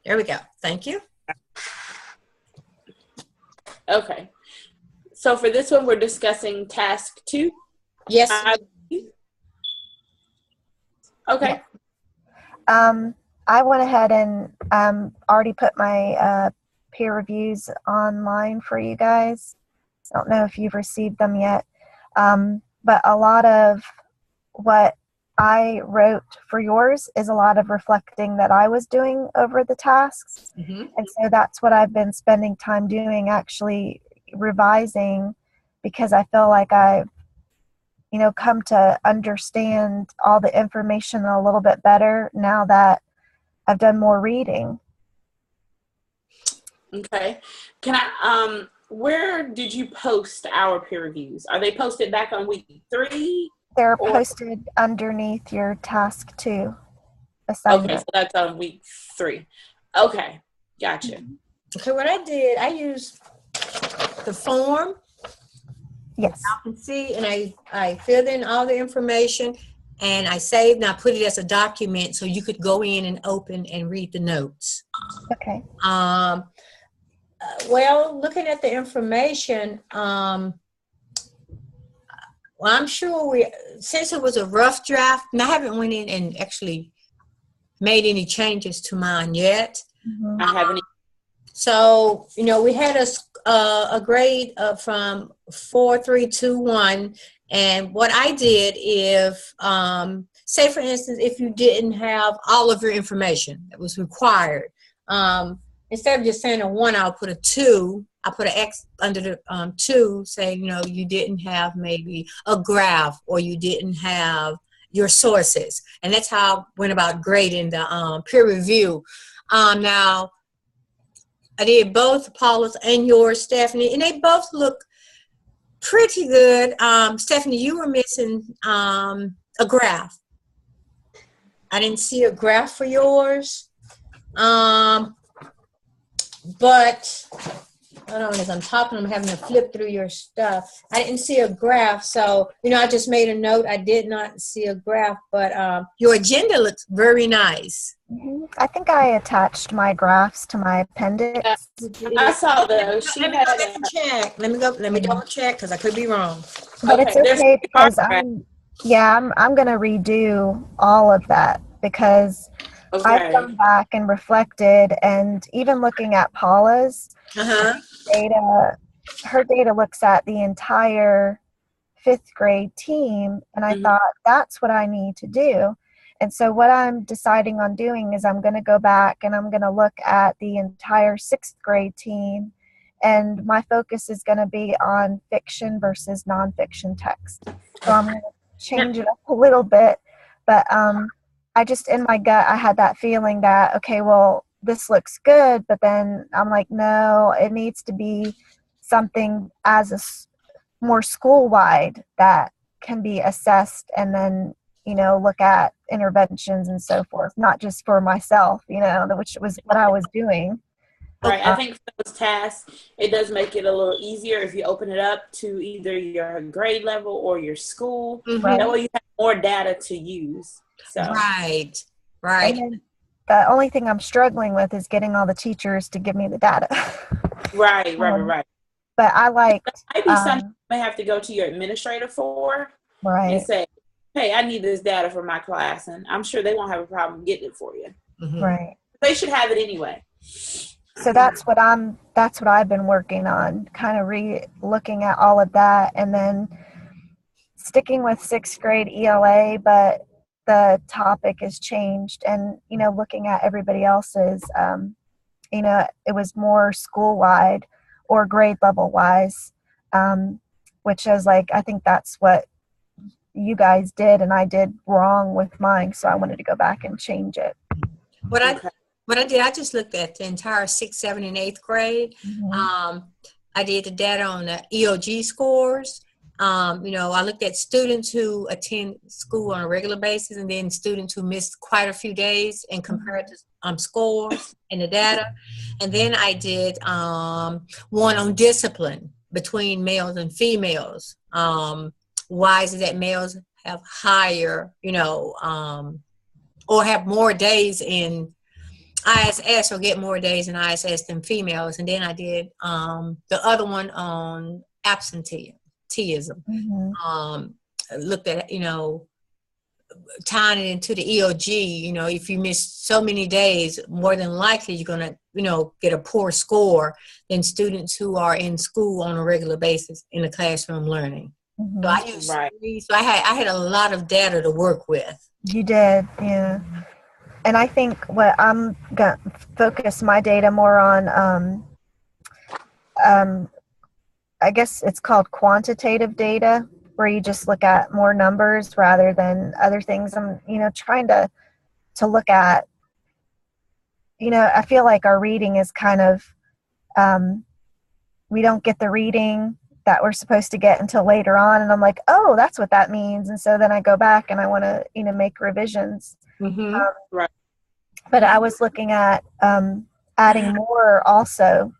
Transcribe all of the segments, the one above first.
There we go. Thank you. Okay. So for this one, we're discussing task 2. Yes. Okay. I went ahead and already put my peer reviews online for you guys. I don't know if you've received them yet, but a lot of what I wrote for yours is a lot of reflecting that I was doing over the tasks. Mm-hmm. And so that's what I've been spending time doing, actually revising, because I feel like I've come to understand all the information a little bit better now that I've done more reading. Okay. Can I, where did you post our peer reviews? Are they posted back on week 3? They're posted underneath your task 2 assignment. Okay, so that's on week 3. Okay, gotcha. Okay, what I did, I used the form. Yes. I can see, and I filled in all the information, and I saved, and I put it as a document so you could go in and open and read the notes. Okay. Well, looking at the information, well, I'm sure since it was a rough draft, and I haven't went in and actually made any changes to mine yet. Mm-hmm. I haven't. So, we had a grade from 4, 3, 2, 1. And what I did is, say, for instance, if you didn't have all of your information that was required, instead of just saying a 1, I'll put a 2. I put an X under the 2, saying, you didn't have maybe a graph, or you didn't have your sources. And that's how I went about grading the peer review. Now, I did both Paula's and yours, Stephanie, and they both look pretty good. Stephanie, you were missing a graph. I didn't see a graph for yours. But hold on, as I'm talking, I'm having to flip through your stuff. I didn't see a graph, so I just made a note. I did not see a graph, but your agenda looks very nice. Mm-hmm. I think I attached my graphs to my appendix. I saw those. Let me go check. Let me double check, because I could be wrong. But it's okay, because I'm going to redo all of that, because I've gone back and reflected, and even looking at Paula's data, her data looks at the entire 5th grade team, and I thought that's what I need to do. And so what I'm deciding on doing is I'm going to go back and I'm going to look at the entire 6th grade team, and my focus is going to be on fiction versus nonfiction text. So I'm going to change it up a little bit, but I just, in my gut, I had that feeling that, okay, well, this looks good, but then I'm like, no, it needs to be something as a more school-wide that can be assessed, and then, look at interventions and so forth, not just for myself, which was what I was doing. Right. I think for those tasks, it does make it a little easier if you open it up to either your grade level or your school. Right. That way you have more data to use. So. Right. And the only thing I'm struggling with is getting all the teachers to give me the data. Right. But I liked. That might be something you may have to go to your administrator for. Right. And say, hey, I need this data for my class, and I'm sure they won't have a problem getting it for you. Right. They should have it anyway. So that's what I've been working on, kind of looking at all of that, and then sticking with 6th grade ELA, but the topic has changed, and looking at everybody else's, it was more school-wide or grade level wise, which is like, I think that's what you guys did, and I did wrong with mine, so I wanted to go back and change it. What I did, I just looked at the entire 6th, 7th, and 8th grade. I did the data on the EOG scores. I looked at students who attend school on a regular basis, and then students who missed quite a few days, and compared to scores and the data. And then I did one on discipline between males and females. Why is it that males have higher, or have more days in ISS or get more days in ISS than females. And then I did the other one on absenteeism. Looked at, tying it into the EOG. If you miss so many days, more than likely you're going to, get a poor score than students who are in school on a regular basis in the classroom learning. So I used so I had a lot of data to work with. You did, yeah. And I think what I'm going to focus my data more on, I guess it's called quantitative data, where you just look at more numbers rather than other things. I'm, trying to look at, I feel like our reading is kind of, we don't get the reading that we're supposed to get until later on. And I'm like, oh, that's what that means. And so then I go back and I want to, make revisions. Right. But I was looking at adding more also.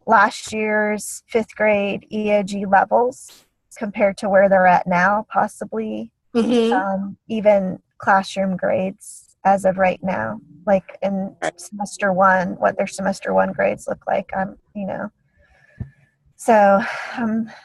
Last year's 5th grade EOG levels compared to where they're at now, possibly even classroom grades as of right now, like in semester 1, what their semester 1 grades look like. So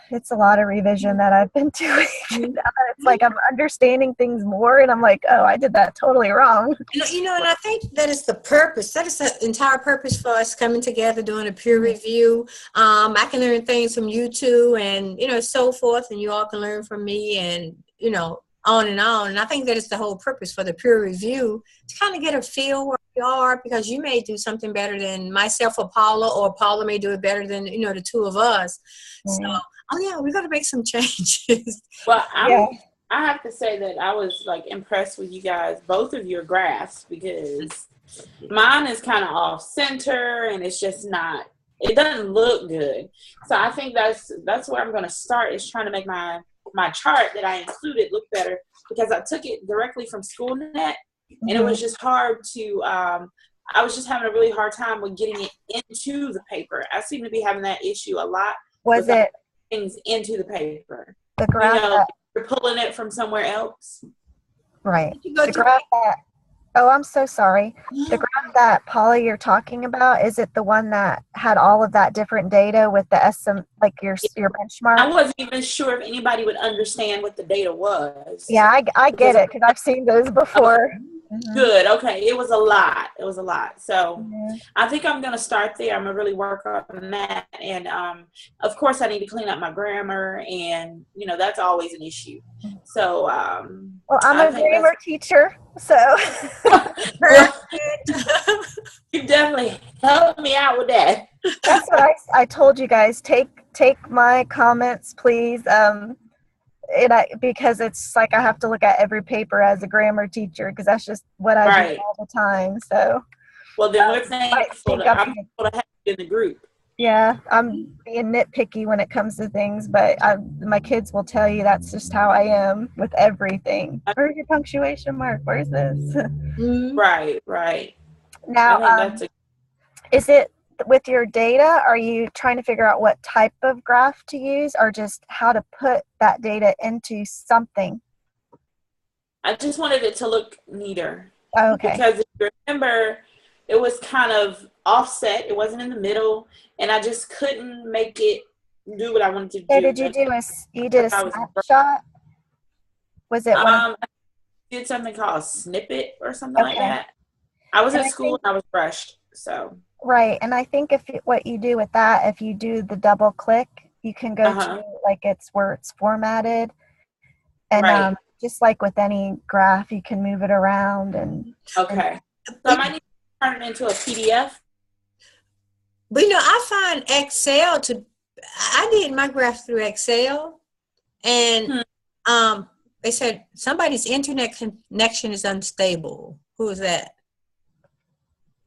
it's a lot of revision that I've been doing. It's like I'm understanding things more, and I'm like, oh, I did that totally wrong. And I think that is the purpose. That is the entire purpose for us coming together, doing a peer review. I can learn things from you too, and so forth, and you all can learn from me, and on and on. And I think that is the whole purpose for the peer review, to kind of get a feel where we are, because you may do something better than myself or Paula may do it better than, the two of us. So, we're going to make some changes. Well, I have to say that I was impressed with you guys, both of your graphs, because mine is kind of off center and it's just not, it doesn't look good. So I think that's where I'm going to start, is trying to make my chart that I included look better, because I took it directly from SchoolNet, and it was just hard to, I was just having a really hard time with getting it into the paper. I seem to be having that issue a lot. Was it things into the paper? The graph you're pulling it from somewhere else. Right. The graph I'm so sorry. The graph that Paula you're talking about, is it the one that had all of that different data with the your benchmark? I wasn't even sure if anybody would understand what the data was. Yeah, I get it, because I've seen those before. Good. Okay. It was a lot. So I think I'm going to start there. I'm going to really work on that. And of course I need to clean up my grammar, and that's always an issue. So well, I'm a grammar teacher, so you definitely helped me out with that. That's what I told you guys. Take my comments, please. Because it's like I have to look at every paper as a grammar teacher, because that's just what I do all the time. So, well, then we're thankful to have you in the group. Yeah, I'm being nitpicky when it comes to things, but my kids will tell you that's just how I am with everything. Where's your punctuation mark? Where's this? Right. Now, is it with your data, are you trying to figure out what type of graph to use, or just how to put that data into something? I just wanted it to look neater. Oh, okay. Because if you remember, it was kind of offset. It wasn't in the middle, and I just couldn't make it do what I wanted to do. So did you did a snapshot? Was it I did something called a snippet or something like that. I was at school and I was rushed, so. Right, and I think what you do with that, if you do the double click, you can go to it's where it's formatted, and just like with any graph, you can move it around and. Okay, so I might need to turn it into a PDF. But I find Excel I did my graph through Excel, and they said somebody's internet connection is unstable. Who is that?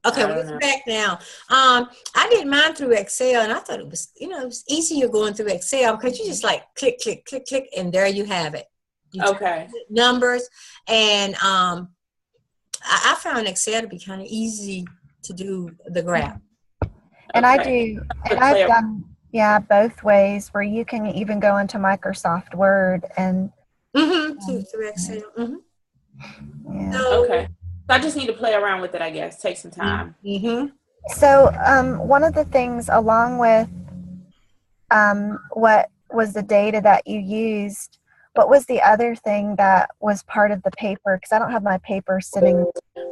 Okay, well, it's back now. I did mine through Excel, and I thought it was, it was easier going through Excel, because you just click, click, click, click, and there you have it. Numbers, and I found Excel to be kind of easy to do the graph. And I do, and I've done, both ways, where you can even go into Microsoft Word and through Excel. Yeah. So I just need to play around with it, I guess. Take some time. Mm-hmm. So one of the things along with what was the data that you used, what was the other thing that was part of the paper? Because I don't have my paper sitting.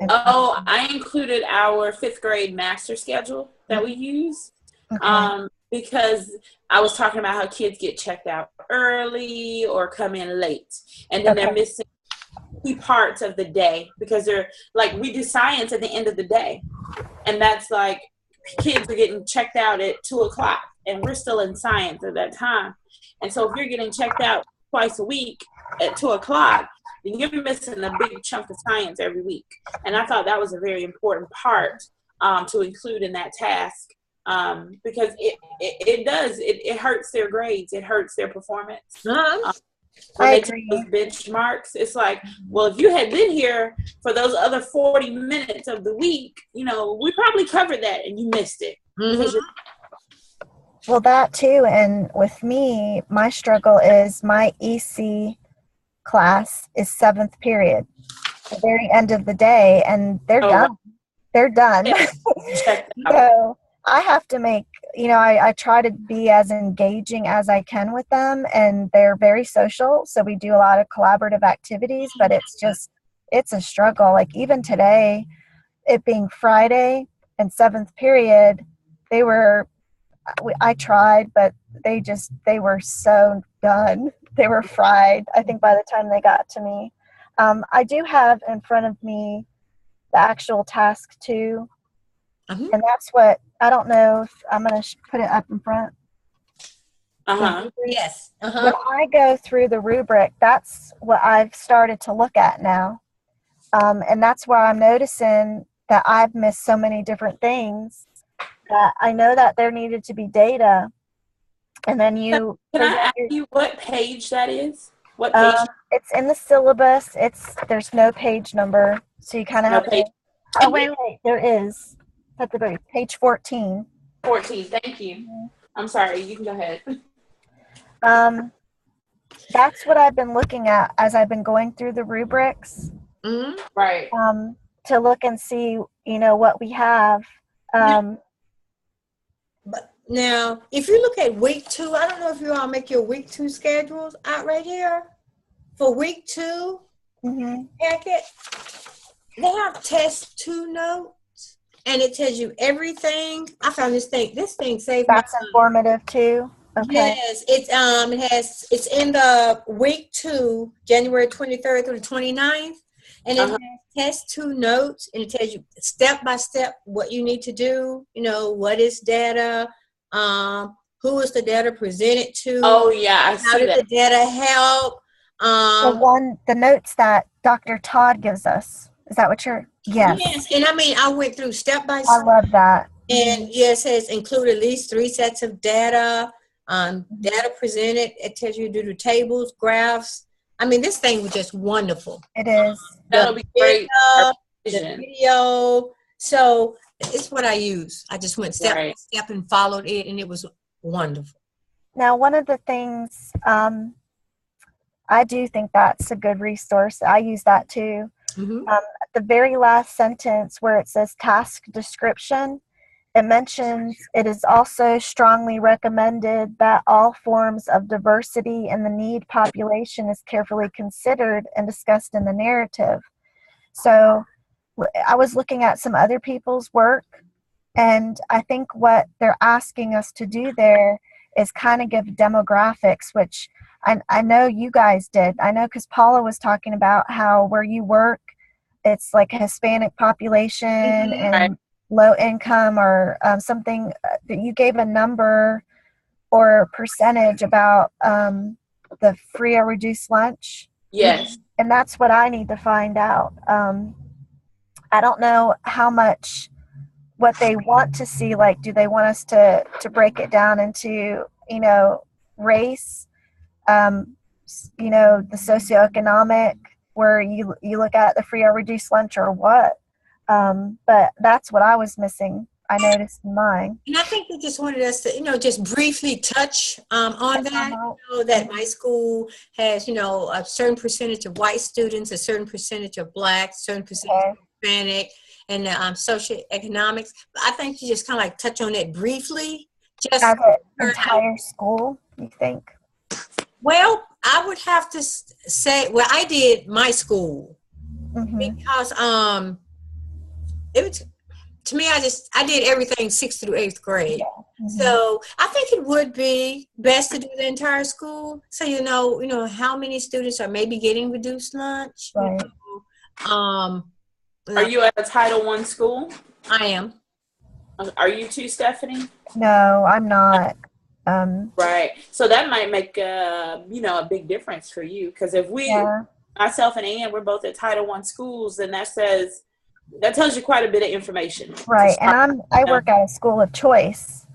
Oh, I included our 5th grade master schedule that we use. Okay. Because I was talking about how kids get checked out early or come in late, and then they're missing key parts of the day because they're like, we do science at the end of the day, and that's like kids are getting checked out at 2:00, and we're still in science at that time. And so if you're getting checked out twice a week at 2:00, then you're missing a big chunk of science every week. And I thought that was a very important part to include in that task. Because it hurts their grades, it hurts their performance. When they take those benchmarks, it's like, well, if you had been here for those other 40 minutes of the week, we probably covered that and you missed it. Mm-hmm. Well, that too, and with me, my struggle is my EC class is 7th period, the very end of the day, and they're done. Right. They're done. So I have to make, I try to be as engaging as I can with them, and they're very social. So we do a lot of collaborative activities, but it's a struggle. Like even today, it being Friday and 7th period, I tried, but they were so done. They were fried, I think, by the time they got to me. I do have in front of me the actual task too. And that's what, I don't know if I'm going to put it up in front. Yes. When I go through the rubric, that's what I've started to look at now. And that's where I'm noticing that I've missed so many different things that I know that there needed to be data. And then Can I ask you what page that is? What page? It's in the syllabus. There's no page number. So you kind of have to. Oh, wait, there is. At the very page 14. 14, thank you. I'm sorry, you can go ahead. That's what I've been looking at as I've been going through the rubrics. Mm-hmm. Right. To look and see, what we have. But now, if you look at week 2, I don't know if you all make your week 2 schedules out right here. For week 2 packet, they have test 2 notes. And it tells you everything. I found this thing saved. That's informative too. Okay. Yes, it's in the week 2, January 23rd through the 29th, and it has test 2 notes, and it tells you step by step what you need to do. What is data? Who is the data presented to? Oh yeah, I see that. How did the data help? The notes that Dr. Todd gives us. Is that what you're? Yes. Yes, and I went through step by step. I love that. And it says include at least 3 sets of data. Data presented. It tells you to do the tables, graphs. This thing was just wonderful. It is. That'll be great. The video. So it's what I use. I just went step by step and followed it, and it was wonderful. Now, one of the things I do think that's a good resource. I use that too. At the very last sentence where it says task description, it mentions it is also strongly recommended that all forms of diversity in the need population is carefully considered and discussed in the narrative. So I was looking at some other people's work, and I think what they're asking us to do there is kind of give demographics, which I know you guys did. I know because Paula was talking about how where you work, it's like a Hispanic population and low income or something that you gave a number or percentage about the free or reduced lunch. Yes. And that's what I need to find out. I don't know how much what they want to see. Like, do they want us to break it down into, race, the socioeconomic, where you look at the free or reduced lunch or what? But that's what I was missing. I noticed in mine. And I think they just wanted us to, just briefly touch on that. That my school has, a certain percentage of white students, a certain percentage of black, a certain percentage of Hispanic, and social economics. But I think you just kind of like touch on it briefly. Just as an entire school, you think? well, I would have to say, well, I did my school because it was, to me, I did everything 6th through 8th grade. Yeah. So I think it would be best to do the entire school. So you know how many students are maybe getting reduced lunch. Right. Are you at a Title I school? I am. Are you too, Stephanie? No, I'm not. Right. So that might make a big difference for you, because if myself and Ann, we're both at Title I schools, then that tells you quite a bit of information. Right, and I work at a school of choice.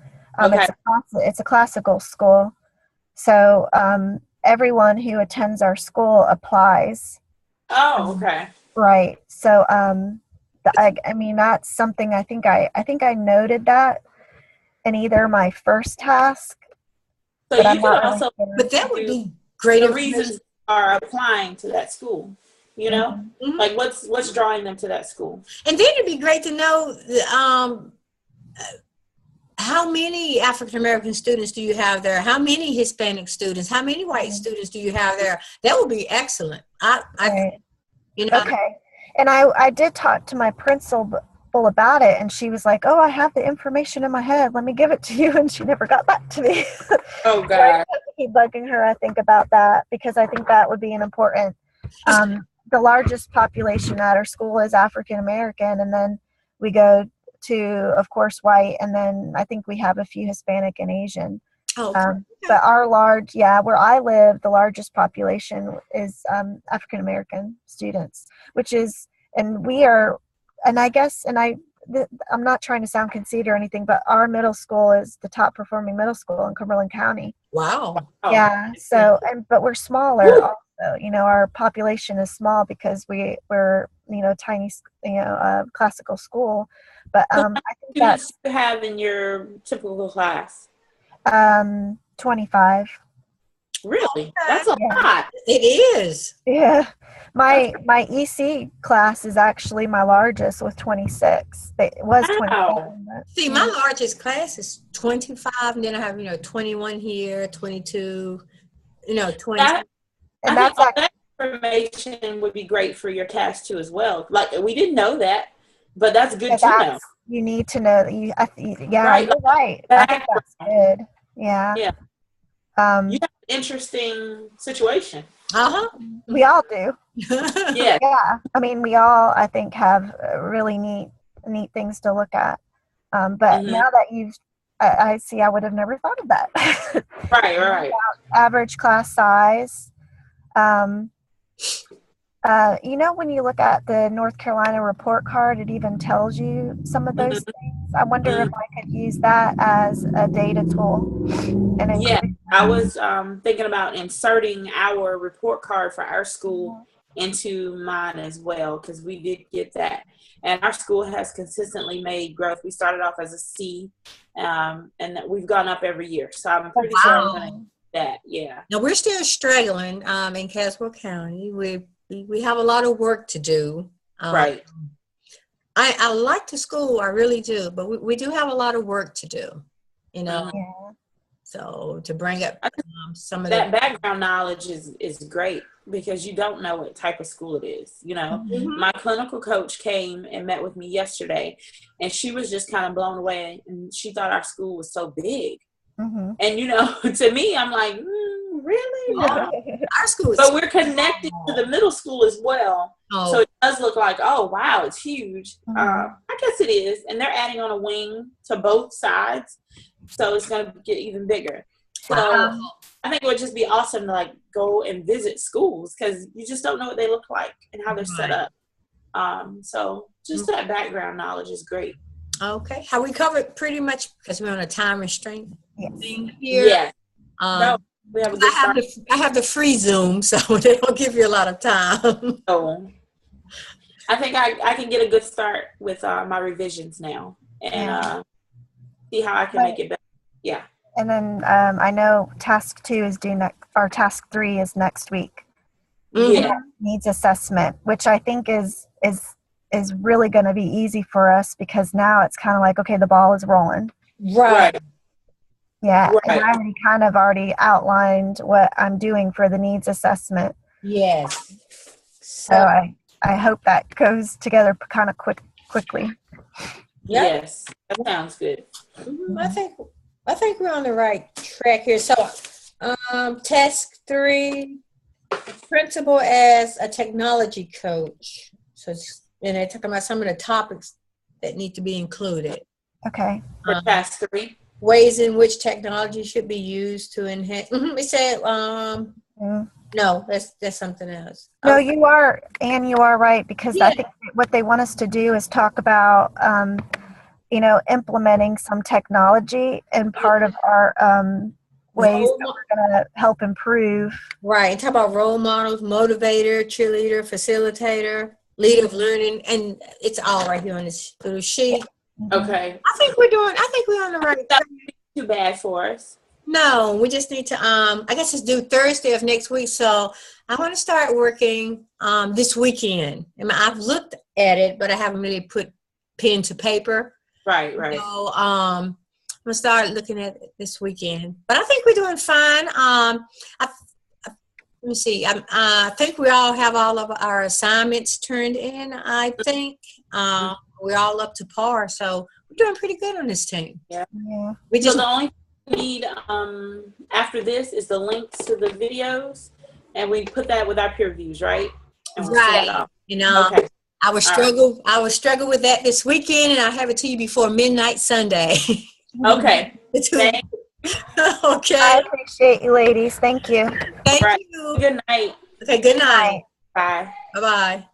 Okay. It's a classical school, so everyone who attends our school applies. Oh, okay. Right. So I mean, that's something I think I noted that in either my first task. So you could also, but that would be great. The reasons are applying to that school. Like what's drawing them to that school. And then it'd be great to know how many African American students do you have there? How many Hispanic students? How many white students do you have there? That would be excellent. Okay. And I did talk to my principal about it, and she was like, "Oh, I have the information in my head. Let me give it to you." And she never got back to me. Oh God! So I have to keep bugging her, I think, about that, because I think that would be an important. The largest population at our school is African American, and then we go to, of course, white, and then I think we have a few Hispanic and Asian. Oh, but where I live, the largest population is African American students, I'm not trying to sound conceited or anything, but our middle school is the top performing middle school in Cumberland County. Wow. Yeah. So, but we're smaller also. Our population is small because we're tiny, classical school. But I think that's you have in your typical class. 25. Really? That's a lot. It is. Yeah. My EC class is actually my largest with 26. It was 27. See, my largest class is 25, and then I have 21 here, 22, 20. And that information would be great for your task too as well. Like, we didn't know that, but that's good to know. You need to know that right. You're right. I think that's good. Yeah. Yeah. You have an interesting situation. We all do. Yeah. Yeah. I mean, we all, I think, have really neat things to look at. But now that I see, I would have never thought of that. Right. Average class size. When you look at the North Carolina report card, it even tells you some of those things. I wonder if I could use that as a data tool. I was thinking about inserting our report card for our school into mine as well, because we did get that. And our school has consistently made growth. We started off as a C, and we've gone up every year. So I'm pretty sure I'm going to do that. Yeah. Now, we're still struggling in Caswell County. We have a lot of work to do. Right. I like the school, I really do, but we do have a lot of work to do, So to bring up some of that background knowledge is great, because you don't know what type of school it is. My clinical coach came and met with me yesterday, and she was just kind of blown away, and she thought our school was so big. And to me, I'm like, really? No. Our school is, but we're connected to the middle school as well. So it does look like, oh wow, it's huge. I guess it is, and they're adding on a wing to both sides, so it's going to get even bigger. So I think it would just be awesome to go and visit schools, because you just don't know what they look like and how they're set up. So just that background knowledge is great. Okay, have we covered pretty much, because we're on a time restraint thing here? Yeah. No, we have a good start. I have the free Zoom, so they don't give you a lot of time. Oh, I think I can get a good start with my revisions now, and see how I can make it better. Yeah. And then I know task 2 is due or task 3 is next week. Yeah. Needs assessment, which I think is is really going to be easy for us, because now it's kind of like, okay, the ball is rolling. Right. Yeah, Right. and I already outlined what I'm doing for the needs assessment. Yes. So I hope that goes together kind of quickly. Yep. Yes, that sounds good. I think we're on the right track here. So, task 3, principal as a technology coach. So, and they're talking about some of the topics that need to be included. Okay. For task 3, ways in which technology should be used to enhance. We said, no, that's something else. No, you are right, because I think what they want us to do is talk about, implementing some technology in part of our ways that we're going to help improve. Right. Talk about role models, motivator, cheerleader, facilitator, leader of learning, and it's all right here on this little sheet. Okay. I think we're on the right track. Too bad for us. No, we just need to I guess it's due Thursday of next week. So I want to start working this weekend. I mean, I've looked at it, but I haven't really put pen to paper. Right. So I'm gonna start looking at it this weekend. But I think we're doing fine. Let me see. I think we all have all of our assignments turned in. I think we're all up to par. So we're doing pretty good on this team. Yeah. We just so the only thing we need after this is the links to the videos, and we put that with our peer reviews, right? Right. Okay. I would struggle with that this weekend, and I'll have it to you before midnight Sunday. Okay. Okay. I appreciate you, ladies. Thank you. Thank you. Good night. Okay, good night. Bye. Bye-bye.